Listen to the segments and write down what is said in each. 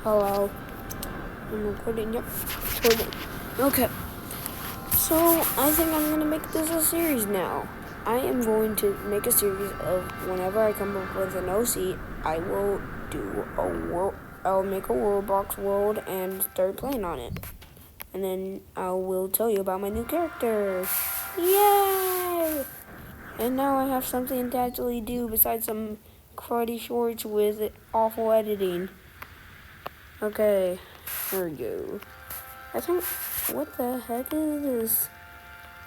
Hello. I'm recording. Yep. Recording. Okay. So, I think I'm going to make this a series now. I am going to make a series of whenever I come up with an OC, I will do a world. I'll make a Roblox world and start playing on it. And then I will tell you about my new character. Yay! And now I have something to actually do besides some karate shorts with awful editing. Okay, here we go. I think, what the heck is this?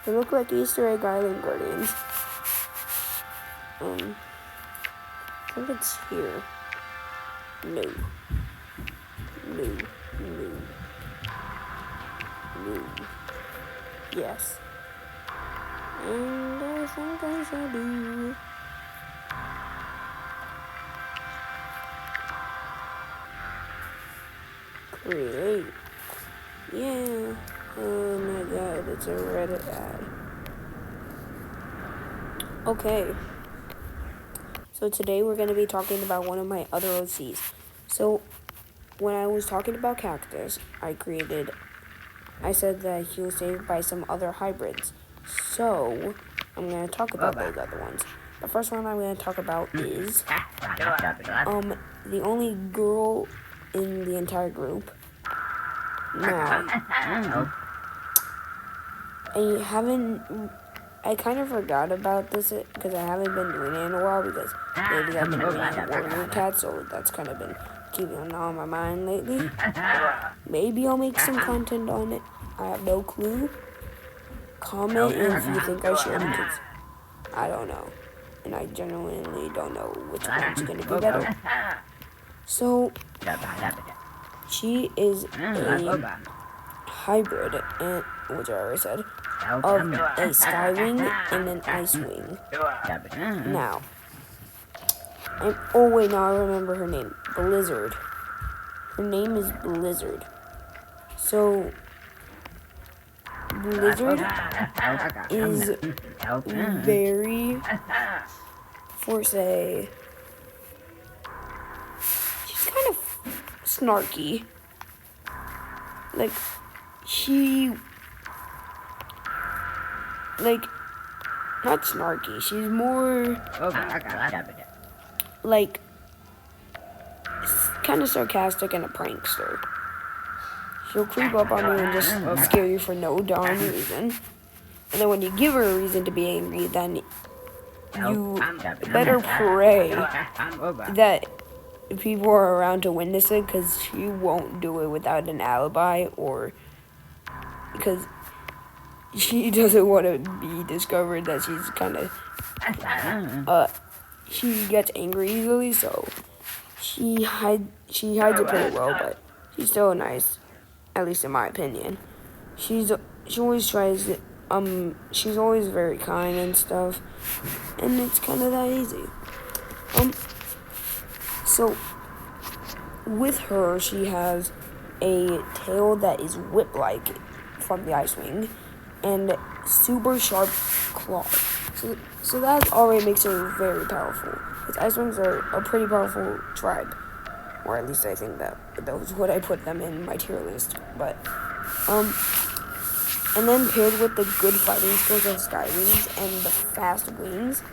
They look like Easter Egg Island Guardians. I think it's here. No. Yes. And I think I shall do. Create. Yeah. Oh my god, it's a Reddit ad. Okay. So today we're going to be talking about one of my other OCs. So when I was talking about Cactus, I said that he was saved by some other hybrids. So I'm going to talk about those other ones. The first one I'm going to talk about is the only girl in the entire group. Now, I kind of forgot about this because I haven't been doing it in a while because maybe I've been doing Warrior Cat, so that's kind of been keeping on my mind lately. Maybe I'll make some content on it. I have no clue. Comment if you think I should because I don't know. And I genuinely don't know which one's going to be better. So, she is a hybrid, which I already said, of a Skywing and an Icewing. Now, oh wait, now I remember her name, Blizzard. Her name is Blizzard. So, Blizzard is very, she's kind of snarky. Like, not snarky, she's more, like, kind of sarcastic and a prankster. She'll creep up on you and just scare you for no darn reason. And then when you give her a reason to be angry, then you better pray that people are around to witness it, because she won't do it without an alibi, or because she doesn't want to be discovered that she's kind of, she gets angry easily, so she hides it pretty well, but she's still nice, at least in my opinion. She always tries, she's always very kind and stuff, and it's kind of that easy. So, with her, she has a tail that is whip-like from the Icewing, and super sharp claws. So that already makes her very powerful. Because Icewings are a pretty powerful tribe. Or at least I think that was what I put them in my tier list. But, and then paired with the good fighting skills of Skywings and the fast wings,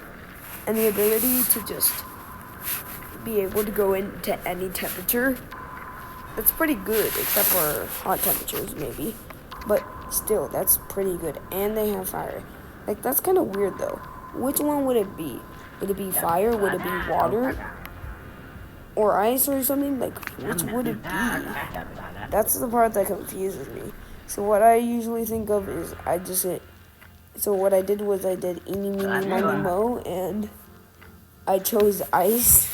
and the ability to just be able to go into any temperature, that's pretty good, except for hot temperatures maybe, but still, that's pretty good. And they have fire. Like, that's kind of weird though. Which one would it be? Would it be fire? Would it be water? Or ice or something? Like, which would it be? That's the part that confuses me. So what I usually think of is so what I did was I did eeny, meeny, miny, mo, and I chose ice.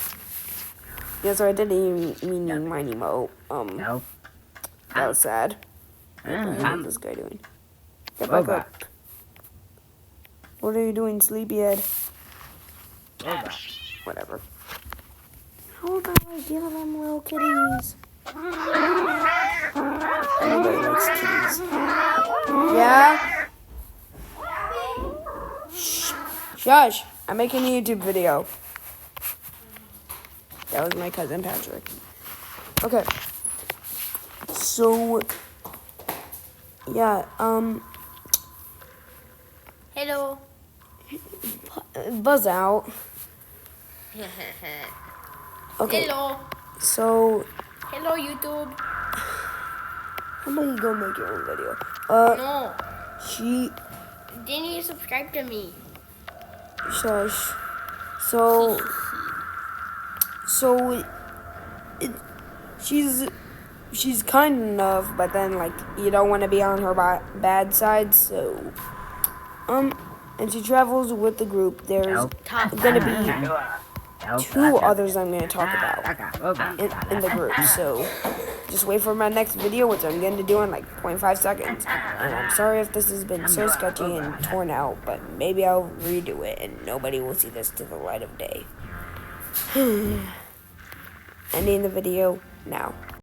Yeah, so I did eeny, meeny, miny, mo. That was sad. What is this guy doing? Get back up. What are you doing, sleepyhead? Whatever. How about I give them little kitties? Nobody likes kitties. Yeah? Shh. Shush. I'm making a YouTube video. That was my cousin Patrick. Okay. So, yeah, Hello. buzz out. Okay, Hello. so, Hello, YouTube. how about you go make your own video? No. She, Didn't you subscribe to me? shush. So, it, she's kind enough, but then, like, you don't want to be on her bad side, so, and she travels with the group. There's gonna be 2 others I'm gonna talk about in the group, so just wait for my next video, which I'm going to do in like 0.5 seconds. And I'm sorry if this has been so sketchy and torn out, but maybe I'll redo it and nobody will see this to the light of day. Ending the video now.